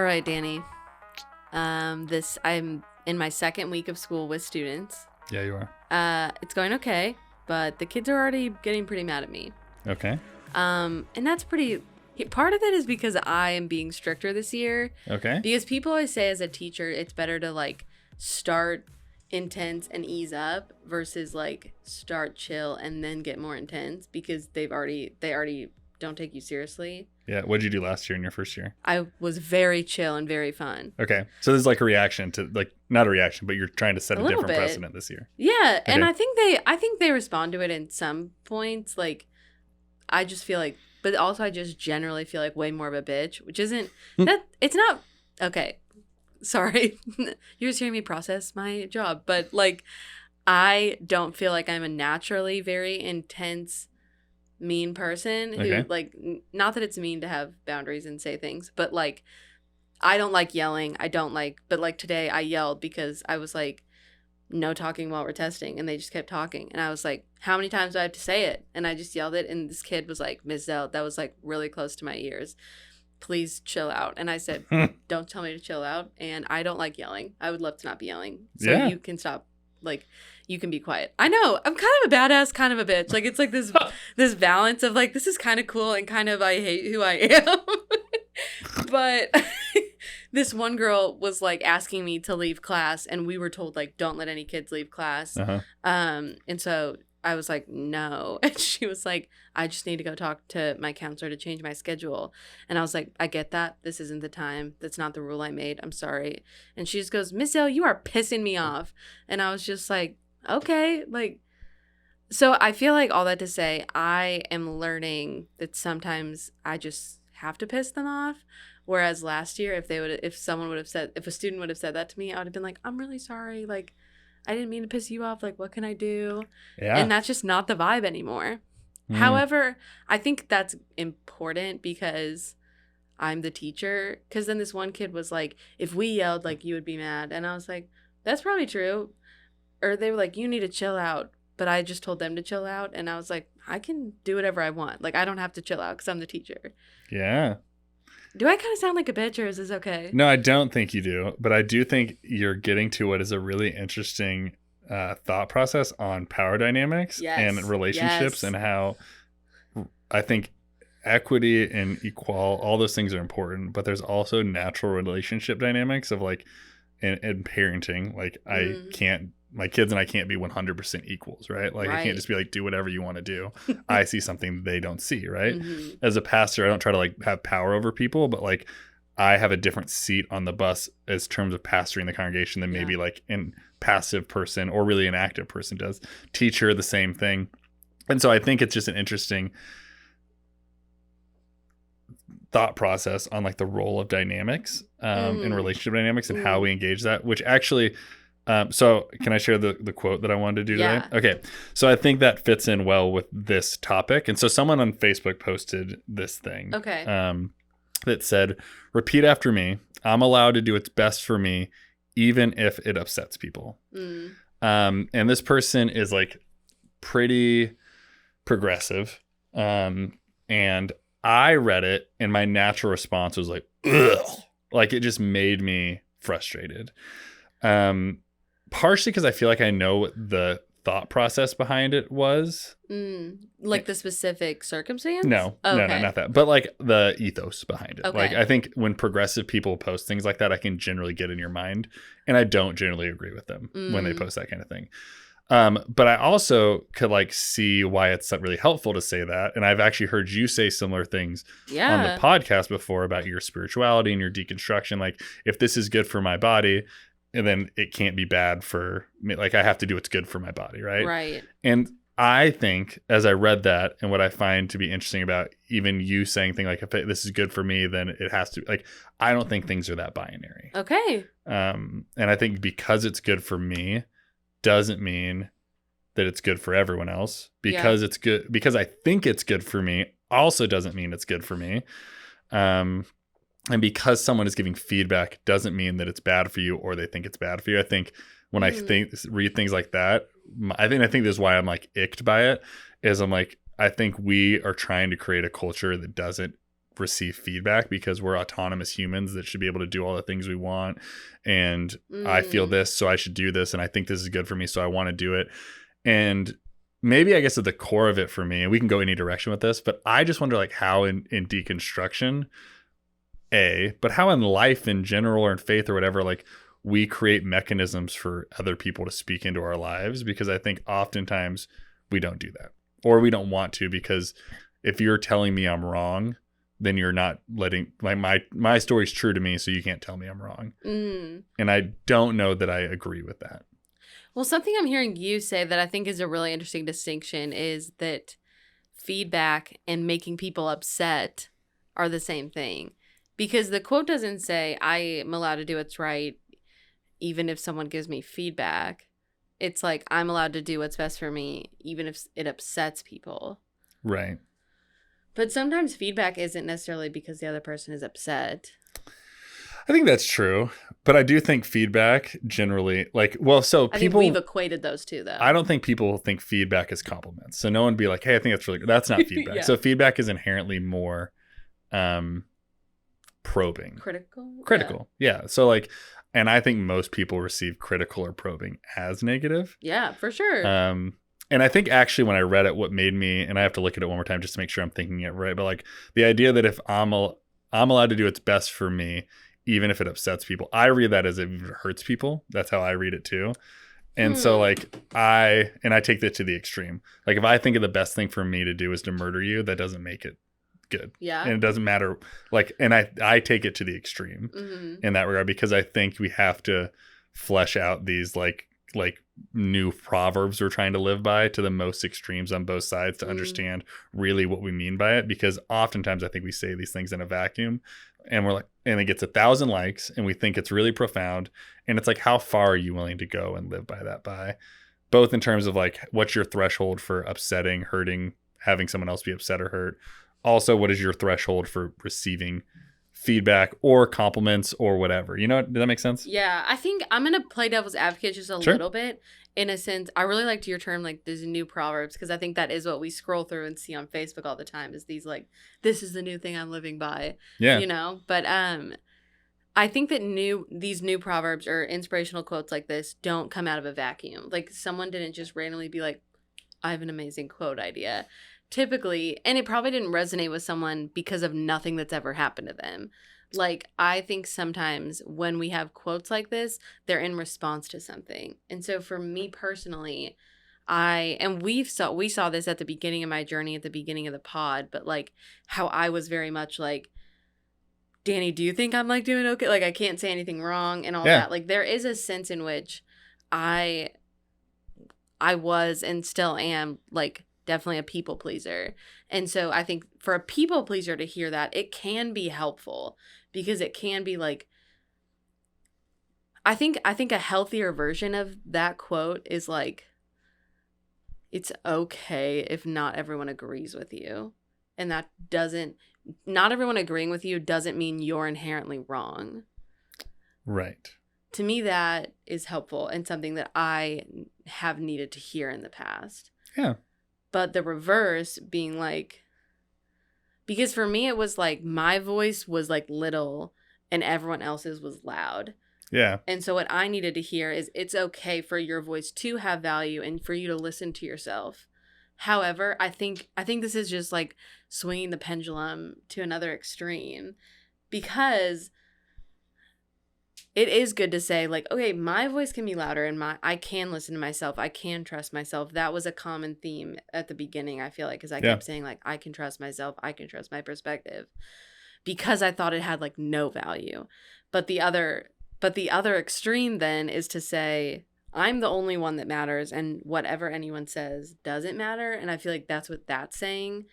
All right, Danny. I'm in my second week of school with students. Yeah, you are. It's going okay, but the kids are already getting pretty mad at me. Okay. And that's pretty. Part of it is because I am being stricter this year. Okay. Because people always say as a teacher, it's better to like start intense and ease up versus like start chill and then get more intense because they already don't take you seriously. Yeah. What did you do last year in your first year? I was very chill and very fun. Okay. So this is like a reaction to like, not a reaction, but you're trying to set a different bit. precedent this year. Yeah. Okay. And I think they respond to it in some points. Like, I just feel like, but also I just generally feel like way more of a bitch, which isn't that it's not okay. Sorry. You're just hearing me process my job, but like, I don't feel like I'm a naturally very intense, mean person who like, not that it's mean to have boundaries and say things, but like, I don't like yelling. But like today I yelled because I was like, no talking while we're testing, and they just kept talking, and I was like, how many times do I have to say it? And I just yelled it, and this kid was like, Ms. Zell, that was like really close to my ears, please chill out. And I said, don't tell me to chill out, and I don't like yelling. I would love to not be yelling, so you can stop, like, you can be quiet. I know I'm kind of a badass, kind of a bitch, like it's like this balance of like, this is kind of cool and kind of I hate who I am. But this one girl was like asking me to leave class, and we were told like, don't let any kids leave class. And so I was like, no. And she was like, I just need to go talk to my counselor to change my schedule. And I was like, I get that. This isn't the time. That's not the rule I made. I'm sorry. And she just goes, Miss L, you are pissing me off. And I was just like, okay. Like, so I feel like all that to say, I am learning that sometimes I just have to piss them off. Whereas last year, if a student would have said that to me, I would have been like, I'm really sorry. Like, I didn't mean to piss you off. Like, what can I do? Yeah. And that's just not the vibe anymore. However, I think that's important because I'm the teacher. Because then this one kid was like, if we yelled, like, you would be mad. And I was like, that's probably true. Or they were like, you need to chill out. But I just told them to chill out. And I was like, I can do whatever I want. Like, I don't have to chill out because I'm the teacher. Yeah. Do I kind of sound like a bitch, or is this okay? No, I don't think you do. But I do think you're getting to what is a really interesting thought process on power dynamics and relationships and how I think equity and all those things are important. But there's also natural relationship dynamics of like in parenting. Like my kids and I can't be 100% equals, right? Like I can't just be like, do whatever you want to do. I see something they don't see, right? As a pastor, I don't try to like have power over people, but like I have a different seat on the bus as terms of pastoring the congregation than maybe like an passive person or really an active person does. Teacher, the same thing. And so I think it's just an interesting thought process on like the role of dynamics in relationship dynamics and how we engage that, which actually so can I share the quote that I wanted to do today? Okay. So I think that fits in well with this topic. And so someone on Facebook posted this thing. Okay. That said, repeat after me. I'm allowed to do what's best for me, even if it upsets people. And this person is like pretty progressive. And I read it and my natural response was like, ugh. Like it just made me frustrated. Partially because I feel like I know what the thought process behind it was. Like the specific circumstance? No, no, not that. But like the ethos behind it. Okay. Like I think when progressive people post things like that, I can generally get in your mind. And I don't generally agree with them when they post that kind of thing. But I also could like see why it's really helpful to say that. And I've actually heard you say similar things on the podcast before about your spirituality and your deconstruction. Like if this is good for my body, and then it can't be bad for me. Like I have to do what's good for my body. Right. Right. And I think as I read that and what I find to be interesting about even you saying things like, if this is good for me, then it has to like, I don't think things are that binary. Okay. And I think because it's good for me doesn't mean that it's good for everyone else because it's good, because I think it's good for me also doesn't mean it's good for me. And because someone is giving feedback doesn't mean that it's bad for you or they think it's bad for you. I think when I read things like that, I think this is why I'm like icked by it is I'm like, I think we are trying to create a culture that doesn't receive feedback because we're autonomous humans that should be able to do all the things we want. And I feel this, so I should do this. And I think this is good for me, so I want to do it. And maybe I guess at the core of it for me, and we can go any direction with this, but I just wonder like how in deconstruction, but how in life in general or in faith or whatever, like we create mechanisms for other people to speak into our lives, because I think oftentimes we don't do that, or we don't want to, because if you're telling me I'm wrong, then you're not letting my story's true to me, so you can't tell me I'm wrong. And I don't know that I agree with that. Well, something I'm hearing you say that I think is a really interesting distinction is that feedback and making people upset are the same thing. Because the quote doesn't say, I am allowed to do what's right even if someone gives me feedback. It's like, I'm allowed to do what's best for me even if it upsets people. Right. But sometimes feedback isn't necessarily because the other person is upset. I think that's true. But I do think feedback generally, like, well, so people... I think we've equated those two, though. I don't think people think feedback is compliments. So no one be like, hey, I think that's really good. That's not feedback. Yeah. So feedback is inherently more probing. Critical. Yeah. So like, and I think most people receive critical or probing as negative. Yeah, for sure. And I think actually when I read it, what made me, and I have to look at it one more time just to make sure I'm thinking it right, but like the idea that if I'm allowed to do what's best for me, even if it upsets people, I read that as if it hurts people. That's how I read it too. And so like I take that to the extreme. Like if I think of the best thing for me to do is to murder you, that doesn't make it good. Yeah. And it doesn't matter. Like, and I take it to the extreme in that regard, because I think we have to flesh out these like new proverbs we're trying to live by to the most extremes on both sides to understand really what we mean by it. Because oftentimes I think we say these things in a vacuum and we're like, and it gets 1,000 likes and we think it's really profound. And it's like, how far are you willing to go and live by that by? Both in terms of like, what's your threshold for upsetting, hurting, having someone else be upset or hurt? Also, what is your threshold for receiving feedback or compliments or whatever? You know, does that make sense? Yeah, I think I'm going to play devil's advocate just a little bit. In a sense, I really liked your term, like, there's new proverbs, because I think that is what we scroll through and see on Facebook all the time, is these, like, this is the new thing I'm living by. Yeah. You know? But I think that these new proverbs or inspirational quotes like this don't come out of a vacuum. Like, someone didn't just randomly be like, I have an amazing quote idea. Typically, and it probably didn't resonate with someone because of nothing that's ever happened to them. Like, I think sometimes when we have quotes like this, they're in response to something. And so for me personally, we saw this at the beginning of my journey, at the beginning of the pod, but like how I was very much like, Danny, do you think I'm like doing okay? Like, I can't say anything wrong and all that. Like, there is a sense in which I was and still am like definitely a people pleaser. And so I think for a people pleaser to hear that, it can be helpful, because it can be like, I think a healthier version of that quote is like, it's okay if not everyone agrees with you. And that not everyone agreeing with you doesn't mean you're inherently wrong. Right. To me, that is helpful and something that I have needed to hear in the past. Yeah. But the reverse being like, because for me, it was like my voice was like little and everyone else's was loud. Yeah. And so what I needed to hear is it's okay for your voice to have value and for you to listen to yourself. However, I think this is just like swinging the pendulum to another extreme, because it is good to say like, okay, my voice can be louder and I can listen to myself. I can trust myself. That was a common theme at the beginning, I feel like, because I kept saying like, I can trust myself. I can trust my perspective, because I thought it had like no value. But the other extreme then is to say, I'm the only one that matters and whatever anyone says doesn't matter. And I feel like that's what that's saying.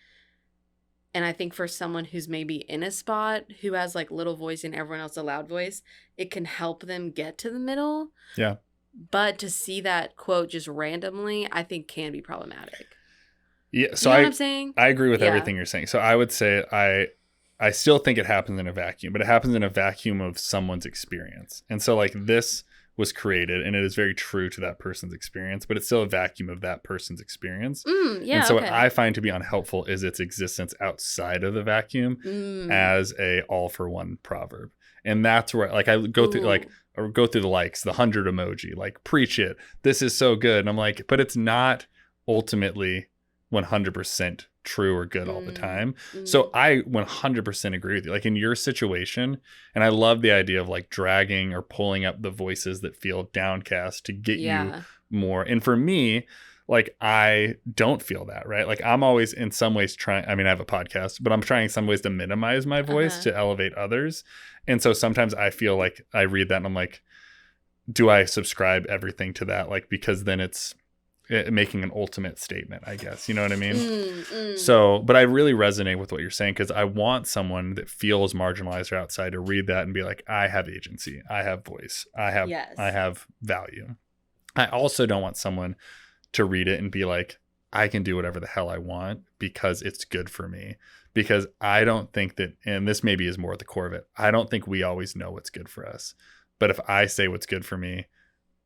And I think for someone who's maybe in a spot who has like little voice and everyone else a loud voice, it can help them get to the middle. Yeah. But to see that quote just randomly, I think can be problematic. Yeah. So you know what I'm saying? I agree with everything you're saying. So I would say I still think it happens in a vacuum, but it happens in a vacuum of someone's experience. And so like this, was created, and it is very true to that person's experience, but it's still a vacuum of that person's experience. Yeah, and so what I find to be unhelpful is its existence outside of the vacuum as a all for one proverb. And that's where like I go through like, or go through the likes, the 100 emoji, like preach it. This is so good. And I'm like, but it's not ultimately 100% true or good all the time. So I 100% agree with you. Like in your situation, and I love the idea of like dragging or pulling up the voices that feel downcast to get you more. And for me, like I don't feel that, right? Like I'm always in some ways trying, I mean, I have a podcast, but I'm trying in some ways to minimize my voice to elevate others. And so sometimes I feel like I read that and I'm like, do I subscribe everything to that? Like, because then it's making an ultimate statement, I guess. You know what I mean? So, but I really resonate with what you're saying, because I want someone that feels marginalized or outside to read that and be like, I have agency, I have voice, I have value. I also don't want someone to read it and be like, I can do whatever the hell I want because it's good for me. Because I don't think that, and this maybe is more at the core of it, I don't think we always know what's good for us. But if I say what's good for me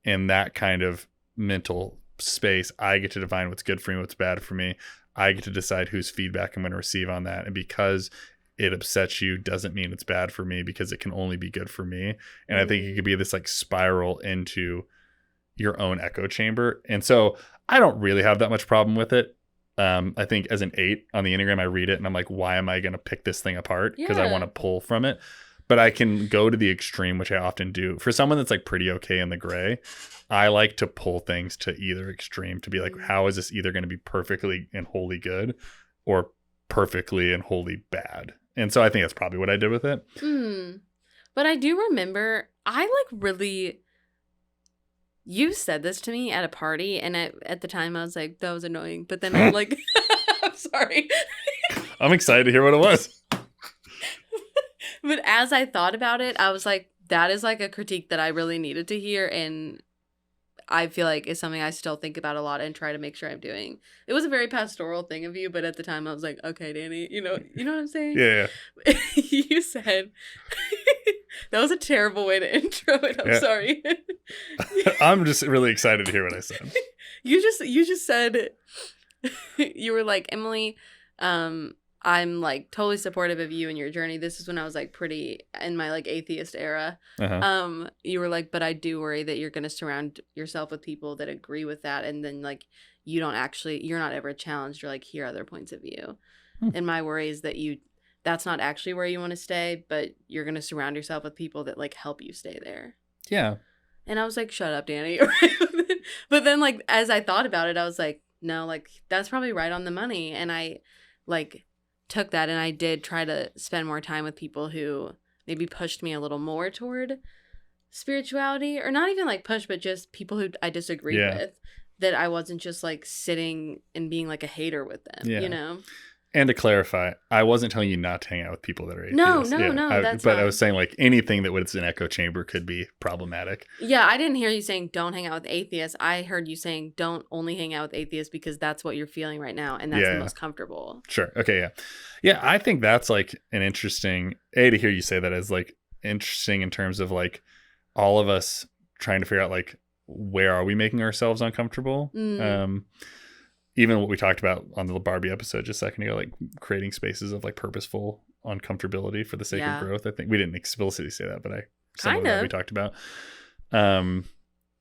in that kind of mental space, I get to define what's good for me, what's bad for me. I get to decide whose feedback I'm going to receive on that. And because it upsets you doesn't mean it's bad for me, because it can only be good for me. And I think it could be this like spiral into your own echo chamber. And so I don't really have that much problem with it. I think as an 8 on the Enneagram, I read it and I'm like, why am I going to pick this thing apart? Because I want to pull from it. But I can go to the extreme, which I often do. For someone that's like pretty okay in the gray, I like to pull things to either extreme to be like, how is this either going to be perfectly and wholly good or perfectly and wholly bad? And so I think that's probably what I did with it. But I do remember, I like really, you said this to me at a party, and at the time I was like, that was annoying. But then I'm like, I'm sorry. I'm excited to hear what it was. But as I thought about it, I was like, that is like a critique that I really needed to hear. And I feel like it's something I still think about a lot and try to make sure I'm doing. It was a very pastoral thing of you, but at the time I was like, okay, Danny, you know what I'm saying? Yeah. You said, that was a terrible way to intro it. I'm sorry. I'm just really excited to hear what I said. You just said, you were like, Emily, I'm like totally supportive of you and your journey. This is when I was like pretty in my like atheist era. You were like, but I do worry that you're going to surround yourself with people that agree with that. And then like, you're not ever challenged or like hear other points of view. And my worry is that that's not actually where you want to stay, but you're going to surround yourself with people that like help you stay there. Yeah. And I was like, shut up, Danny. But then like, as I thought about it, I was like, no, like that's probably right on the money. And I like took that and I did try to spend more time with people who maybe pushed me a little more toward spirituality, or not even like push, but just people who I disagreed with, that I wasn't just like sitting and being like a hater with them, you know? And to clarify, I wasn't telling you not to hang out with people that are atheists. No. But I was saying like anything that was an echo chamber could be problematic. Yeah, I didn't hear you saying don't hang out with atheists. I heard you saying don't only hang out with atheists because that's what you're feeling right now and that's the most comfortable. Sure. Okay, yeah. Yeah, I think that's like an interesting, to hear you say that is like interesting in terms of like all of us trying to figure out like where are we making ourselves uncomfortable? Even what we talked about on the Barbie episode just a second ago, like creating spaces of like purposeful uncomfortability for the sake of growth. I think we didn't explicitly say that, but some of that we talked about.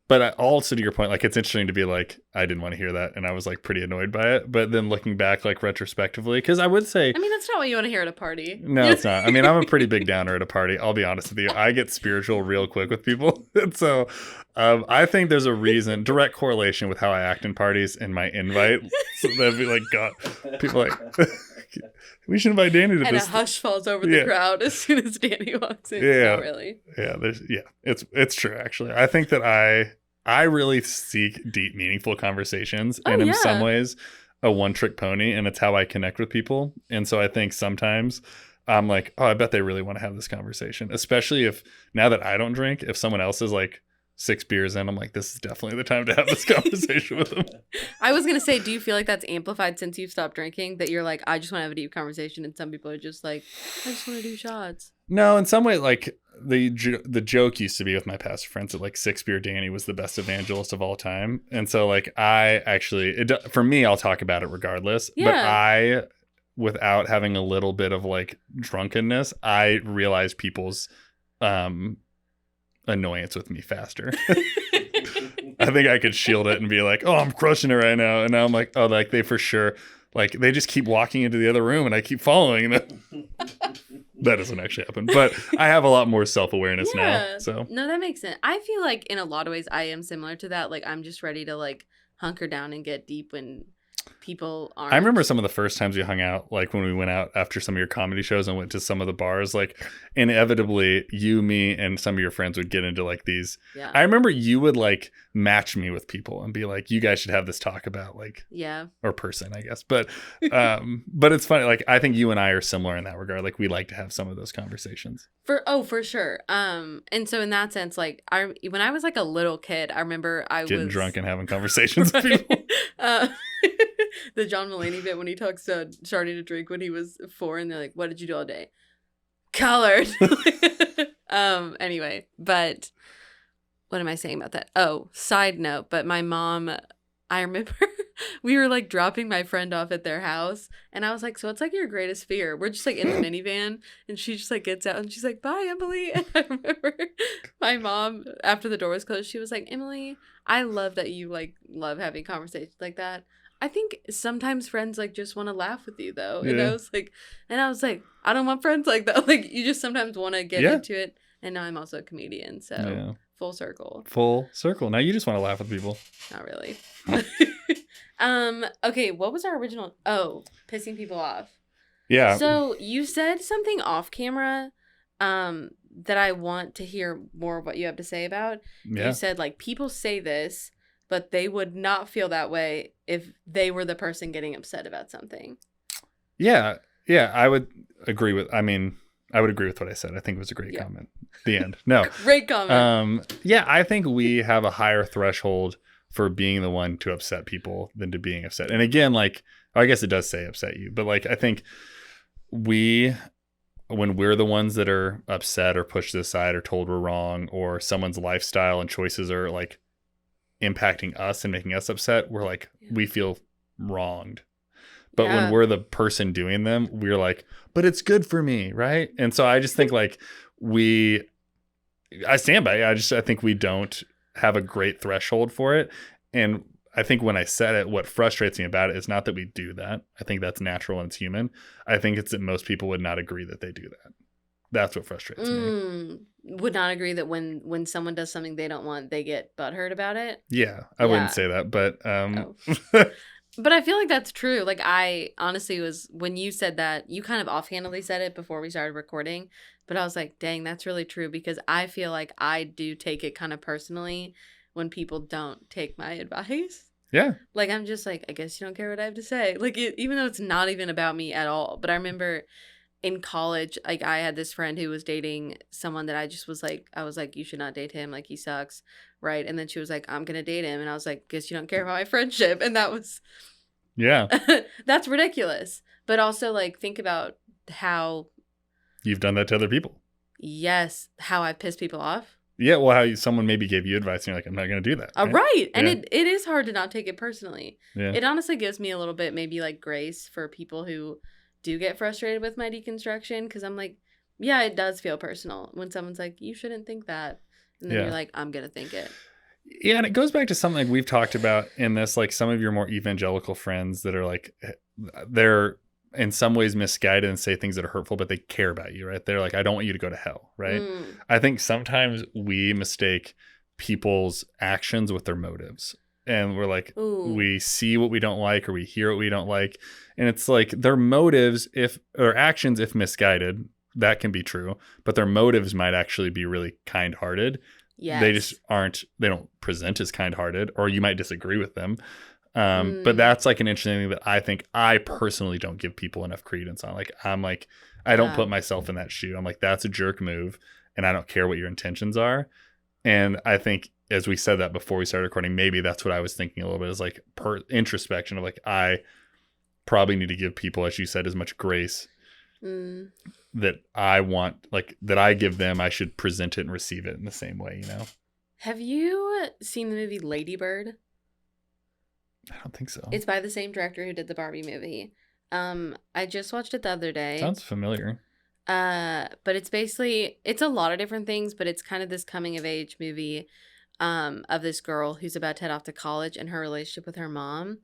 But also to your point, like it's interesting to be like, I didn't want to hear that. And I was like pretty annoyed by it. But then looking back like retrospectively, because I would say, I mean, that's not what you want to hear at a party. No, it's not. I mean, I'm a pretty big downer at a party. I'll be honest with you. I get spiritual real quick with people. And so I think there's a reason, direct correlation with how I act in parties and my invite. So that'd be like, God, people like, we should invite Danny to this. And a hush falls over the crowd as soon as Danny walks in. Yeah. Not really. Yeah. It's true, actually. I think that I really seek deep, meaningful conversations. And in some ways, a one-trick pony. And it's how I connect with people. And so I think sometimes I'm like, oh, I bet they really want to have this conversation. Especially if, now that I don't drink, if someone else is like 6 beers in, I'm like, this is definitely the time to have this conversation with them. I was going to say, do you feel like that's amplified since you've stopped drinking? That you're like, I just want to have a deep conversation. And some people are just like, I just want to do shots. No, in some way, like the joke used to be with my pastor friends that like 6-Beer Danny was the best evangelist of all time. And so like I actually, for me, I'll talk about it regardless. Yeah. But I, without having a little bit of like drunkenness, I realize people's annoyance with me faster. I think I could shield it and be like, oh, I'm crushing it right now. And now I'm like, oh, like they for sure, like they just keep walking into the other room and I keep following them. That doesn't actually happen. But I have a lot more self-awareness now. So no, that makes sense. I feel like in a lot of ways I am similar to that. Like I'm just ready to like hunker down and get deep when people aren't. I remember some of the first times we hung out, like when we went out after some of your comedy shows and went to some of the bars, like inevitably you, me, and some of your friends would get into like these. Yeah. I remember you would like match me with people and be like, you guys should have this talk about like, or person, I guess. But it's funny. Like, I think you and I are similar in that regard. Like we like to have some of those conversations. For sure. And so in that sense, like when I was like a little kid, I remember I getting was drunk and having conversations with people. The John Mulaney bit when he talks to starting to drink when he was 4 and they're like, what did you do all day? Colored. Anyway, but what am I saying about that? Oh, side note, but my mom, I remember we were like dropping my friend off at their house and I was like, so what's like your greatest fear? We're just like in the minivan and she just like gets out and she's like, bye, Emily. And I remember my mom, after the door was closed, she was like, Emily, I love that you like love having conversations like that. I think sometimes friends like just want to laugh with you though. And I was like, I don't want friends like that. Like you just sometimes want to get into it. And now I'm also a comedian. So full circle. Full circle. Now you just want to laugh with people. Not really. Okay. What was our original? Oh, pissing people off. Yeah. So you said something off camera, that I want to hear more of what you have to say about. Yeah. You said like people say this, but they would not feel that way if they were the person getting upset about something. Yeah. Yeah. I would agree with what I said. I think it was a great comment. The end. No. Great comment. Yeah, I think we have a higher threshold for being the one to upset people than to being upset. And again, like, I guess it does say upset you, but like, I think when we're the ones that are upset or pushed to the side or told we're wrong or someone's lifestyle and choices are like impacting us and making us upset, we're like, we feel wronged. But when we're the person doing them, we're like, but it's good for me, right? And so I just think like I stand by it. I think we don't have a great threshold for it. And I think when I said it, what frustrates me about it is not that we do that. I think that's natural and it's human. I think it's that most people would not agree that they do that. That's what frustrates me. Would not agree that when someone does something they don't want, they get butthurt about it? Yeah, I wouldn't say that, but... But I feel like that's true. Like I honestly was, when you said that, you kind of offhandedly said it before we started recording, but I was like, dang, that's really true because I feel like I do take it kind of personally when people don't take my advice. Yeah. Like I'm just like, I guess you don't care what I have to say. Like even though it's not even about me at all. But I remember in college, like I had this friend who was dating someone that I just was like, you should not date him. Like he sucks. Right. And then she was like, I'm going to date him. And I was like, guess you don't care about my friendship. And that was. Yeah. That's ridiculous. But also like think about how. You've done that to other people. Yes. How I piss people off. Yeah. Well, how someone maybe gave you advice and you're like, I'm not going to do that. Right. And it is hard to not take it personally. Yeah. It honestly gives me a little bit maybe like grace for people who do get frustrated with my deconstruction. Because I'm like, yeah, it does feel personal when someone's like, you shouldn't think that. And then you're like, I'm going to think it. Yeah. And it goes back to something like we've talked about in this, like some of your more evangelical friends that are like, they're in some ways misguided and say things that are hurtful, but they care about you, right? They're like, I don't want you to go to hell, right? I think sometimes we mistake people's actions with their motives. And we're like, we see what we don't like or we hear what we don't like. And it's like their motives, or actions, if misguided, that can be true, but their motives might actually be really kind-hearted. Yes. They just they don't present as kind-hearted, or you might disagree with them. But that's like an interesting thing that I think I personally don't give people enough credence on. Like, I'm like, I don't put myself in that shoe. I'm like, that's a jerk move and I don't care what your intentions are. And I think as we said that before we started recording, maybe that's what I was thinking a little bit is like introspection of like, I probably need to give people, as you said, as much grace that I want, like that I give them, I should present it and receive it in the same way, you know? Have you seen the movie Lady Bird? I don't think so. It's by the same director who did the Barbie movie. I just watched it the other day. Sounds familiar. But it's basically, it's a lot of different things, but it's kind of this coming of age movie of this girl who's about to head off to college and her relationship with her mom.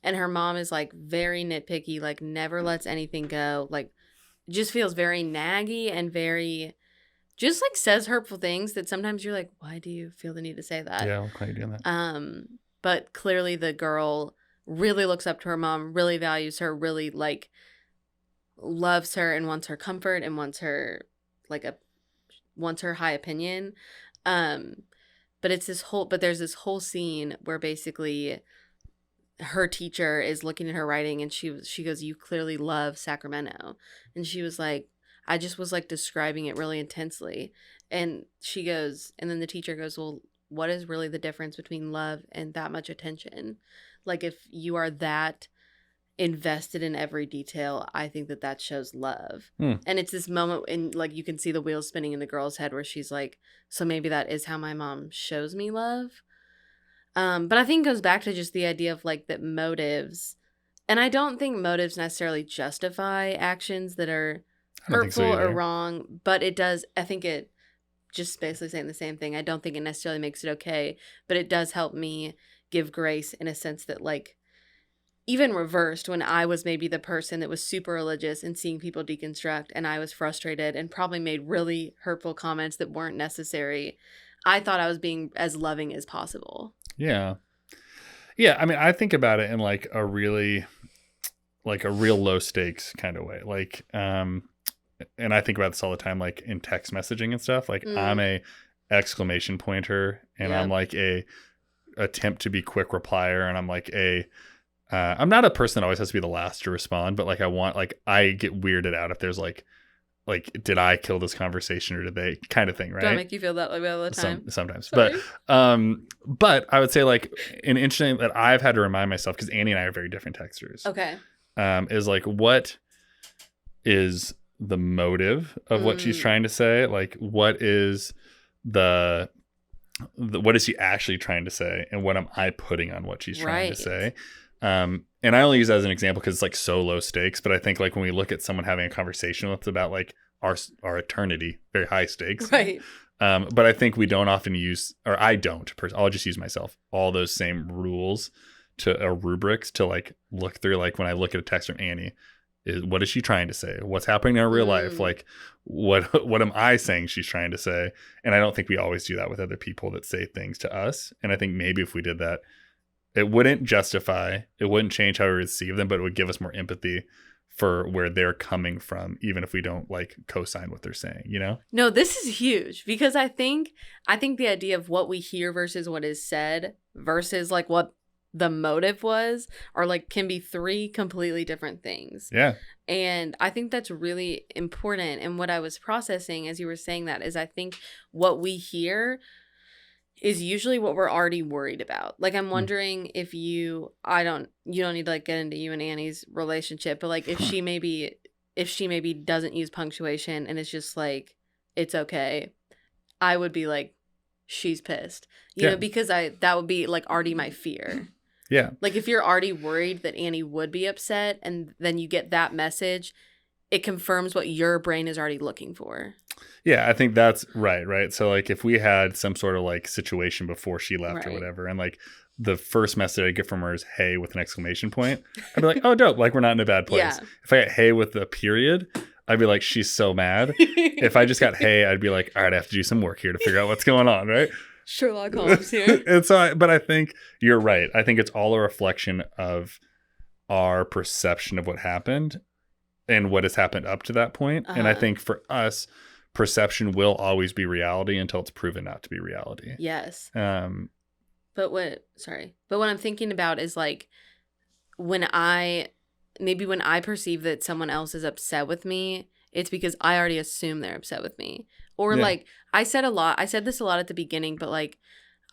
And her mom is like very nitpicky, like never lets anything go, like just feels very naggy and very, just like says hurtful things that sometimes you're like, why do you feel the need to say that? Yeah, why are you doing that? But clearly the girl really looks up to her mom, really values her, really like loves her and wants her comfort and wants her wants her high opinion. But there's this whole scene where basically her teacher is looking at her writing and she goes, "You clearly love Sacramento." And she was like, "I just was like describing it really intensely." And she goes, and then the teacher goes, "Well, what is really the difference between love and that much attention? Like if you are that invested in every detail, I think that shows love." And it's this moment in like you can see the wheels spinning in the girl's head where she's like, so maybe that is how my mom shows me love. But I think it goes back to just the idea of like that motives, and I don't think motives necessarily justify actions that are hurtful or wrong, but it does. I think it just basically saying the same thing. I don't think it necessarily makes it okay, but it does help me give grace in a sense that like even reversed when I was maybe the person that was super religious and seeing people deconstruct and I was frustrated and probably made really hurtful comments that weren't necessary. I thought I was being as loving as possible. Yeah. Yeah. I mean, I think about it in like a real low stakes kind of way. Like, and I think about this all the time, like in text messaging and stuff, like I'm a exclamation pointer and I'm like a attempt to be quick replier. And I'm like I'm not a person that always has to be the last to respond, but like I get weirded out if there's like, did I kill this conversation or did they, kind of thing, right? Do I make you feel that way all the time? Sometimes. Sorry. But I would say like an interesting that I've had to remind myself, because Annie and I are very different texters. Okay. Is like, what is the motive of what she's trying to say? Like, what is what is she actually trying to say? And what am I putting on what she's trying to say? And I only use that as an example because it's like so low stakes. But I think like when we look at someone having a conversation with us about like our eternity, very high stakes. Right. But I think we don't often use, or I don't, I'll just use myself, all those same rules rubrics to like look through. Like when I look at a text from Annie, what is she trying to say? What's happening in our real life? Like what am I saying she's trying to say? And I don't think we always do that with other people that say things to us. And I think maybe if we did that, it wouldn't justify, it wouldn't change how we receive them, but it would give us more empathy for where they're coming from, even if we don't like co-sign what they're saying, you know? No, this is huge because I think the idea of what we hear versus what is said versus like what the motive was are like can be three completely different things. Yeah. And I think that's really important. And what I was processing as you were saying that is I think what we hear is usually what we're already worried about. Like I'm wondering if you don't need to like get into you and Annie's relationship, but like if she maybe doesn't use punctuation and it's just like it's okay, I would be like she's pissed. You know, because that would be like already my fear. Yeah. Like if you're already worried that Annie would be upset and then you get that message, it confirms what your brain is already looking for. Yeah, I think that's right. So like if we had some sort of like situation before she left or whatever, and like the first message I get from her is hey with an exclamation point, I'd be like, oh dope, like we're not in a bad place. Yeah. If I got hey with a period, I'd be like, she's so mad. If I just got hey, I'd be like, all right, I have to do some work here to figure out what's going on, right? Sherlock Holmes here. And so, but I think you're right. I think it's all a reflection of our perception of what happened and what has happened up to that point. And I think for us, perception will always be reality until it's proven not to be reality. Yes. But what I'm thinking about is like when I perceive that someone else is upset with me, it's because I already assume they're upset with me. Or like I said this a lot at the beginning, but like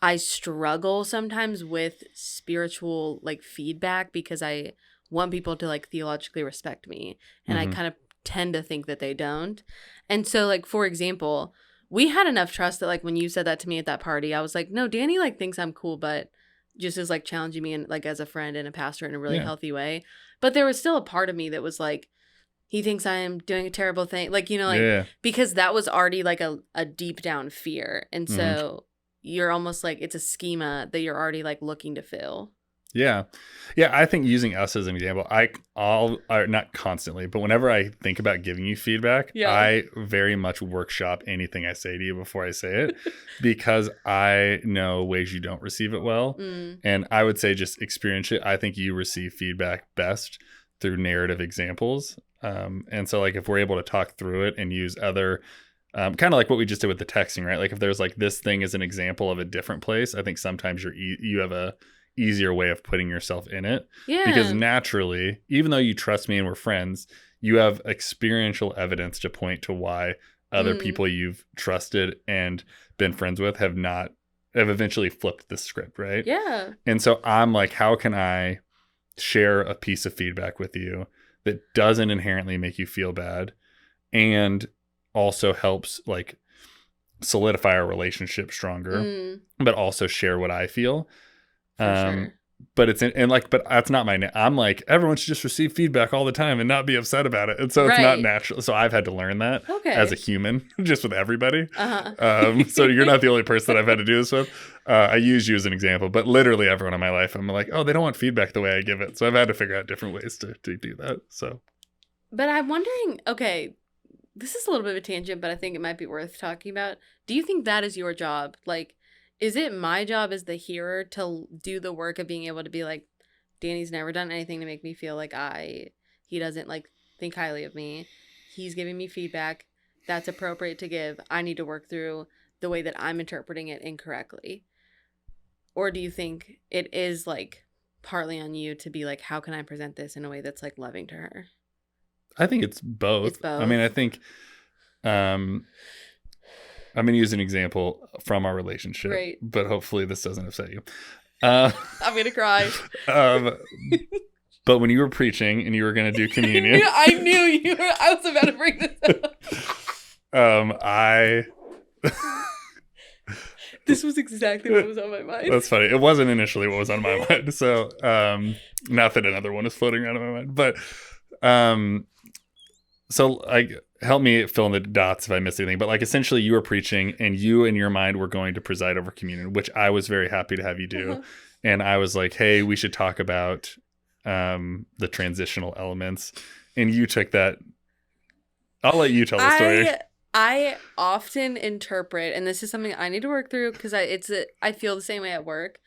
I struggle sometimes with spiritual like feedback because I want people to like theologically respect me. And I kind of tend to think that they don't. And so, like, for example, we had enough trust that, like, when you said that to me at that party, I was like, no, Danny, like, thinks I'm cool, but just is, like, challenging me, and like, as a friend and a pastor in a really healthy way. But there was still a part of me that was like, he thinks I'm doing a terrible thing. Like, you know, like, because that was already, like, a deep down fear. And so you're almost like, it's a schema that you're already, like, looking to fill. Yeah. Yeah. I think using us as an example, I'll not constantly, but whenever I think about giving you feedback, I very much workshop anything I say to you before I say it because I know ways you don't receive it well. And I would say just experience it. I think you receive feedback best through narrative examples. And so, like, if we're able to talk through it and use other kind of like what we just did with the texting, right? Like, if there's like this thing as an example of a different place, I think sometimes you have a easier way of putting yourself in it. Because naturally, even though you trust me and we're friends, you have experiential evidence to point to why other people you've trusted and been friends with have eventually flipped the script, right? Yeah. And so I'm like, how can I share a piece of feedback with you that doesn't inherently make you feel bad and also helps, like, solidify our relationship stronger, but also share what I feel. Sure. But but that's not I'm like, everyone should just receive feedback all the time and not be upset about it. And so it's not natural. So I've had to learn that as a human, just with everybody. So you're not the only person that I've had to do this with. I use you as an example, but literally everyone in my life, I'm like, oh, they don't want feedback the way I give it. So I've had to figure out different ways to do that. So, but I'm wondering, okay, this is a little bit of a tangent, but I think it might be worth talking about. Do you think that is your job? Like, is it my job as the hearer to do the work of being able to be like, Danny's never done anything to make me feel like he doesn't, like, think highly of me. He's giving me feedback that's appropriate to give. I need to work through the way that I'm interpreting it incorrectly. Or do you think it is, like, partly on you to be like, how can I present this in a way that's, like, loving to her? I think it's both. I mean, I think I'm going to use an example from our relationship, but hopefully this doesn't upset you. I'm going to cry. But when you were preaching and you were going to do communion. I knew you were. I was about to bring this up. This was exactly what was on my mind. That's funny. It wasn't initially what was on my mind. So not that another one is floating around in my mind. But so, like, help me fill in the dots if I missed anything. But, like, essentially you were preaching and you in your mind were going to preside over communion, which I was very happy to have you do. And I was like, hey, we should talk about the transitional elements. And you took that. I'll let you tell the story. I often interpret, and this is something I need to work through because I feel the same way at work.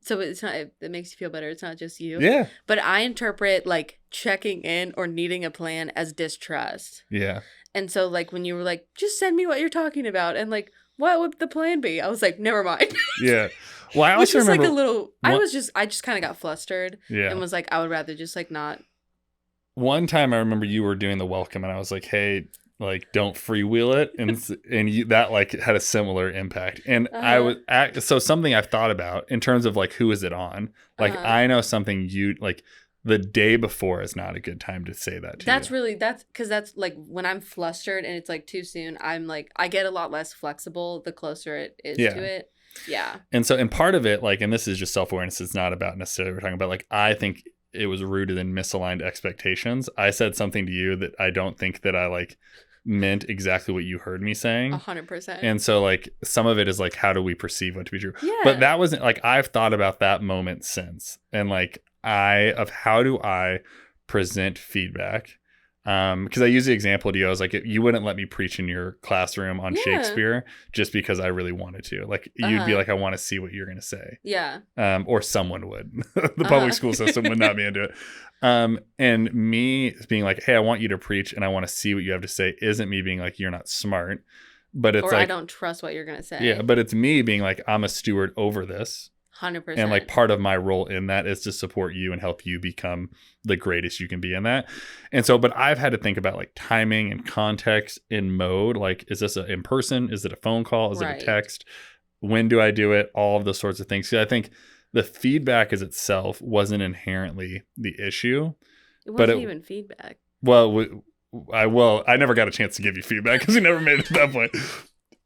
So it's not, it makes you feel better. It's not just you. Yeah. But I interpret, like, checking in or needing a plan as distrust. Yeah. And so, like, when you were like, just send me what you're talking about. And, like, what would the plan be? I was like, never mind. Yeah. Well, I also remember. Like, a little, I just kind of got flustered. Yeah. And was like, I would rather just, like, not. One time I remember you were doing the welcome and I was like, hey, like, don't freewheel it. And you, that, like, had a similar impact. And I was so something I've thought about in terms of, like, who is it on? Like, I know something you, like, the day before is not a good time to say that to you. That's because that's, like, when I'm flustered and it's, like, too soon, I'm like, I get a lot less flexible the closer it is to it. Yeah. And so, and part of it, like, and this is just self-awareness, it's not about necessarily we're talking about, like, I think it was rooted in misaligned expectations. I said something to you that I don't think that I, like, meant exactly what you heard me saying. 100%. And so, like, some of it is, like, how do we perceive what to be true? Yeah. But that wasn't, like, I've thought about that moment since. And, like, how do I present feedback? Because I use the example to you. I was like, you wouldn't let me preach in your classroom on Shakespeare just because I really wanted to. Like, you'd be like, I want to see what you're going to say. Yeah. Or someone would. The public school system would not be into it. And me being like, hey, I want you to preach and I want to see what you have to say isn't me being like, you're not smart. But it's, or, like, I don't trust what you're going to say. Yeah, but it's me being like, I'm a steward over this. 100%. And, like, part of my role in that is to support you and help you become the greatest you can be in that. And so, but I've had to think about, like, timing and context in mode. Like, is this in person? Is it a phone call? Is it a text? When do I do it? All of those sorts of things. So I think the feedback as itself wasn't inherently the issue. It wasn't even feedback. Well, I never got a chance to give you feedback because you never made it to that point.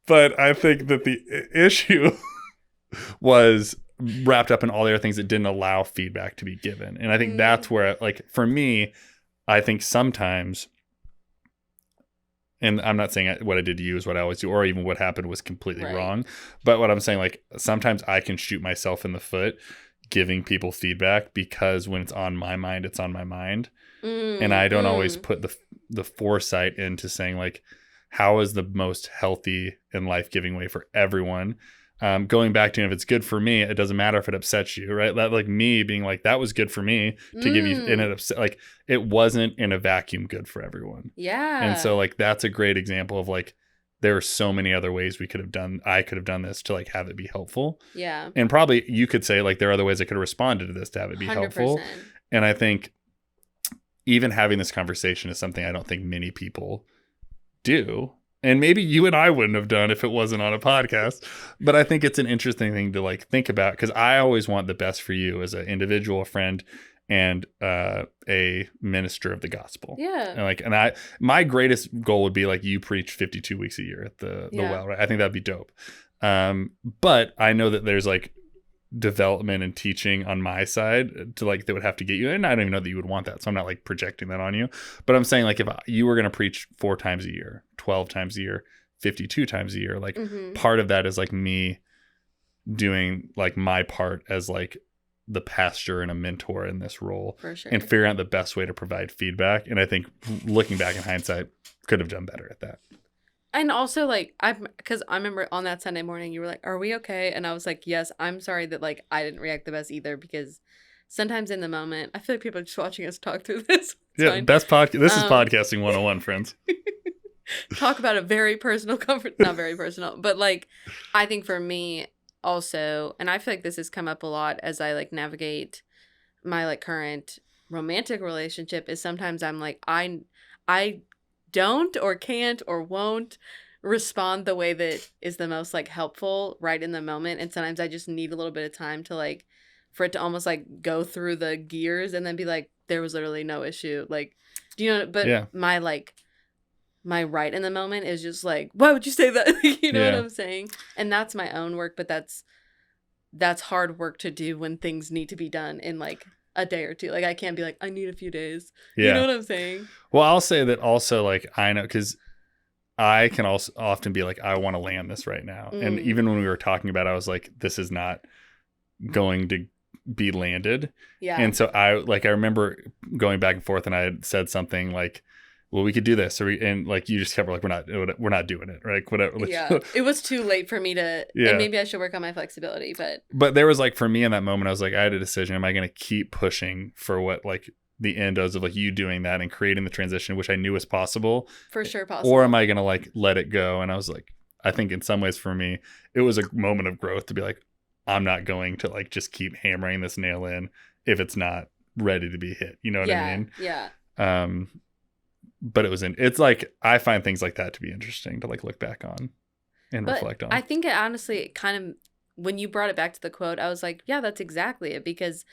But I think that the issue was wrapped up in all the other things that didn't allow feedback to be given. And I think that's where, like, for me, I think sometimes, and I'm not saying what I did to you is what I always do, or even what happened was completely wrong. But what I'm saying, like, sometimes I can shoot myself in the foot giving people feedback because when it's on my mind, it's on my mind. And I don't always put the foresight into saying, like, how is the most healthy and life-giving way for everyone? Going back to, if it's good for me, it doesn't matter if it upsets you, right? That, like, me being like, that was good for me to give you, and it upset, like, it wasn't in a vacuum good for everyone. Yeah. And so, like, that's a great example of, like, there are so many other ways I could have done this to, like, have it be helpful. Yeah. And probably you could say, like, there are other ways I could have responded to this to have it be 100%. Helpful. And I think even having this conversation is something I don't think many people do. And maybe you and I wouldn't have done if it wasn't on a podcast. But I think it's an interesting thing to, like, think about, because I always want the best for you as an individual, a friend, and a minister of the gospel. Yeah. And my greatest goal would be, like, you preach 52 weeks a year at the well, right? I think that'd be dope. But I know that there's, like, development and teaching on my side to, like, that would have to get you, and I don't even know that you would want that, so I'm not, like, projecting that on you. But I'm saying, like, if you were going to preach 4 times a year, 12 times a year, 52 times a year, like, part of that is, like, me doing, like, my part as, like, the pastor and a mentor in this role. For sure. And figuring out the best way to provide feedback. And I think, looking back in hindsight, could have done better at that. And also, like, because I remember on that Sunday morning, you were like, are we okay? And I was like, yes, I'm sorry that, like, I didn't react the best either, because sometimes in the moment, I feel like people are just watching us talk through this. It's fine. Best podcast. This is podcasting 101, friends. Talk about a very personal comfort. Not very personal, but, like, I think for me also, and I feel like this has come up a lot as I, like, navigate my, like, current romantic relationship, is sometimes I'm like, I don't or can't or won't respond the way that is the most, like, helpful right in the moment. And sometimes I just need a little bit of time to, like, for it to almost, like, go through the gears and then be like, there was literally no issue. Like, do you know? But my, like, my right in the moment is just like, why would you say that? You know what I'm saying? And that's my own work, but that's hard work to do when things need to be done in, like, a day or two. Like, I can't be like, I need a few days. You know what I'm saying? Well, I'll say that also, like, I know, because I can also often be like, I want to land this right now. And even when we were talking about it, I was like, this is not going to be landed. Yeah. And so I remember going back and forth, and I had said something like, well, we could do this. And, like, you just kept like, we're not doing it. Right. Whatever. Yeah. It was too late for me to, and maybe I should work on my flexibility, but there was, like, for me in that moment, I was like, I had a decision. Am I going to keep pushing for what, like, the end of, like, you doing that and creating the transition, which I knew was possible? For sure possible. Or am I going to, like, let it go? And I was like, I think in some ways for me, it was a moment of growth to be like, I'm not going to, like, just keep hammering this nail in if it's not ready to be hit. You know what I mean? Yeah. But it's like, I find things like that to be interesting to, like, look back on and reflect on. I think it honestly kind of, when you brought it back to the quote, I was like, yeah, that's exactly it. Because,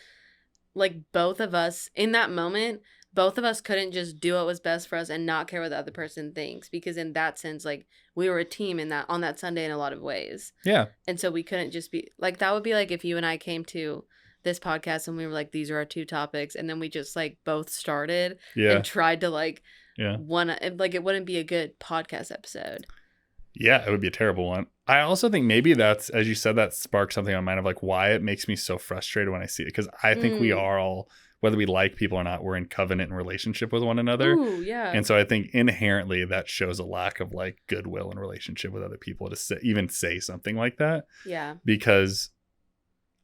like, both of us in that moment, both of us couldn't just do what was best for us and not care what the other person thinks. Because in that sense, like, we were a team on that Sunday in a lot of ways. Yeah. And so we couldn't just be like, that would be like if you and I came to this podcast and we were like, these are our 2 topics. And then we just, like, both started and tried to, like, like, it wouldn't be a good podcast episode. Yeah, it would be a terrible one. I also think maybe that's, as you said, that sparked something on my mind of, like, why it makes me so frustrated when I see it. Because I think we are all, whether we like people or not, we're in covenant and relationship with one another. Ooh, yeah. And so I think inherently that shows a lack of, like, goodwill and relationship with other people to even say something like that. Yeah. Because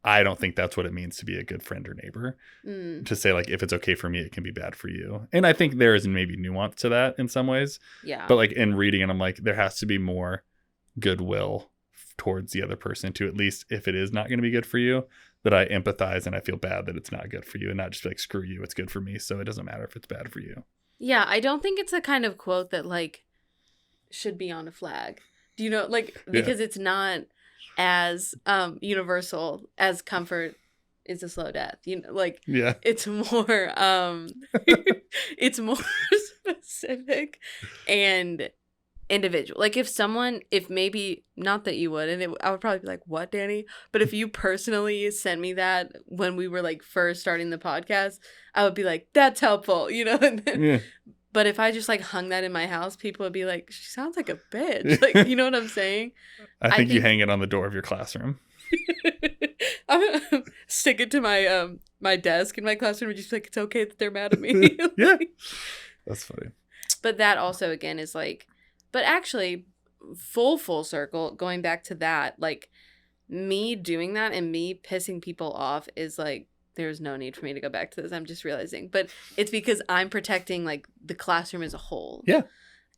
I don't think that's what it means to be a good friend or neighbor. To say, like, if it's okay for me, it can be bad for you. And I think there is maybe nuance to that in some ways. Yeah. But, like, in reading it, I'm like, there has to be more goodwill towards the other person to, at least if it is not going to be good for you, that I empathize and I feel bad that it's not good for you, and not just like, screw you, it's good for me, so it doesn't matter if it's bad for you. Yeah, I don't think it's a kind of quote that, like, should be on a flag. Do you know, like, because it's not as universal as comfort is a slow death. You know, like, it's more it's more specific and individual. Like if maybe not that you would, and I would probably be like, what, Danny? But if you personally sent me that when we were like first starting the podcast, I would be like, that's helpful, And then, yeah. But if I just like hung that in my house, people would be like, she sounds like a bitch. Like, you know what I'm saying? I think you hang it on the door of your classroom. I'm gonna stick it to my my desk in my classroom and just be like, it's okay that they're mad at me. Yeah. That's funny. But that also again is like, but actually full circle, going back to that, like me doing that and me pissing people off is like, there's no need for me to go back to this. I'm just realizing. But it's because I'm protecting like the classroom as a whole. Yeah.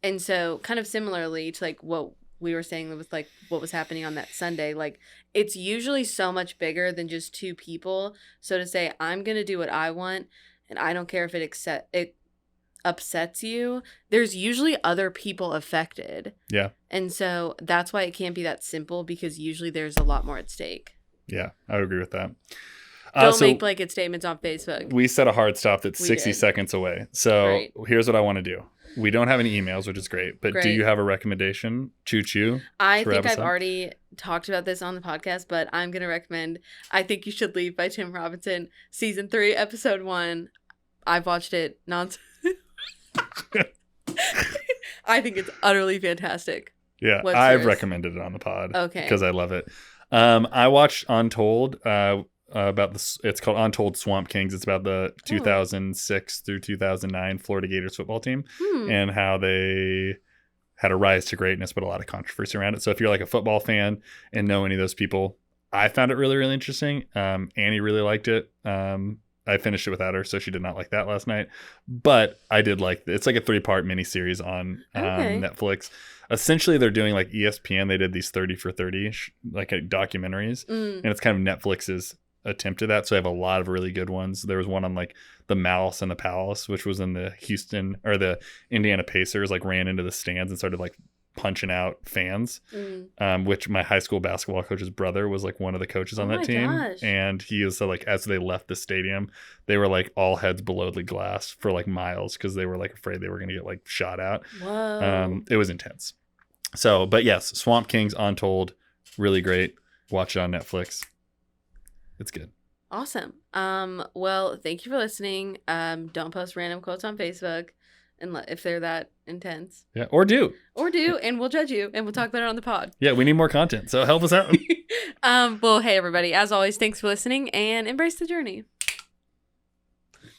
And so kind of similarly to like what we were saying with like what was happening on that Sunday, like it's usually so much bigger than just two people. So to say, I'm going to do what I want and I don't care if it upsets you, there's usually other people affected. Yeah. And so that's why it can't be that simple, because usually there's a lot more at stake. Yeah, I would agree with that. Don't make blanket statements on Facebook. We set a hard stop that's 60 seconds away. So Here's what I want to do. We don't have any emails, which is great. But do you have a recommendation? Choo-choo. I think I've already talked about this on the podcast, but I'm going to recommend I Think You Should Leave by Tim Robinson, Season 3, Episode 1. I've watched it non-stop. I think it's utterly fantastic. Yeah, I've recommended it on the pod. Okay. Because I love it. I watched Untold about this. It's called Untold Swamp Kings. It's about the 2006 through 2009 Florida Gators football team and how they had a rise to greatness, but a lot of controversy around it. So if you're like a football fan and know any of those people, I found it really, really interesting. Annie really liked it. I finished it without her, so she did not like that last night. But I did like it. It's like a 3-part miniseries on Netflix. Essentially, they're doing like ESPN. They did these 30 for 30 documentaries, and it's kind of Netflix's attempt at that. So I have a lot of really good ones. There was one on like the Malice and the Palace, which was in the the Indiana Pacers like ran into the stands and started like punching out fans, which my high school basketball coach's brother was like one of the coaches on that team. Gosh. And he was like, as they left the stadium, they were like all heads below the glass for like miles because they were like afraid they were going to get like shot out. Whoa. It was intense. So, but yes, Swamp Kings Untold, really great. Watch it on Netflix. It's good. Awesome. Well, thank you for listening. Don't post random quotes on Facebook if they're that intense. Yeah, or do, and we'll judge you, and we'll talk about it on the pod. Yeah, we need more content, so help us out. Well, hey everybody, as always, thanks for listening, and embrace the journey.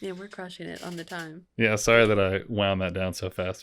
Yeah, we're crushing it on the time. Yeah, sorry that I wound that down so fast.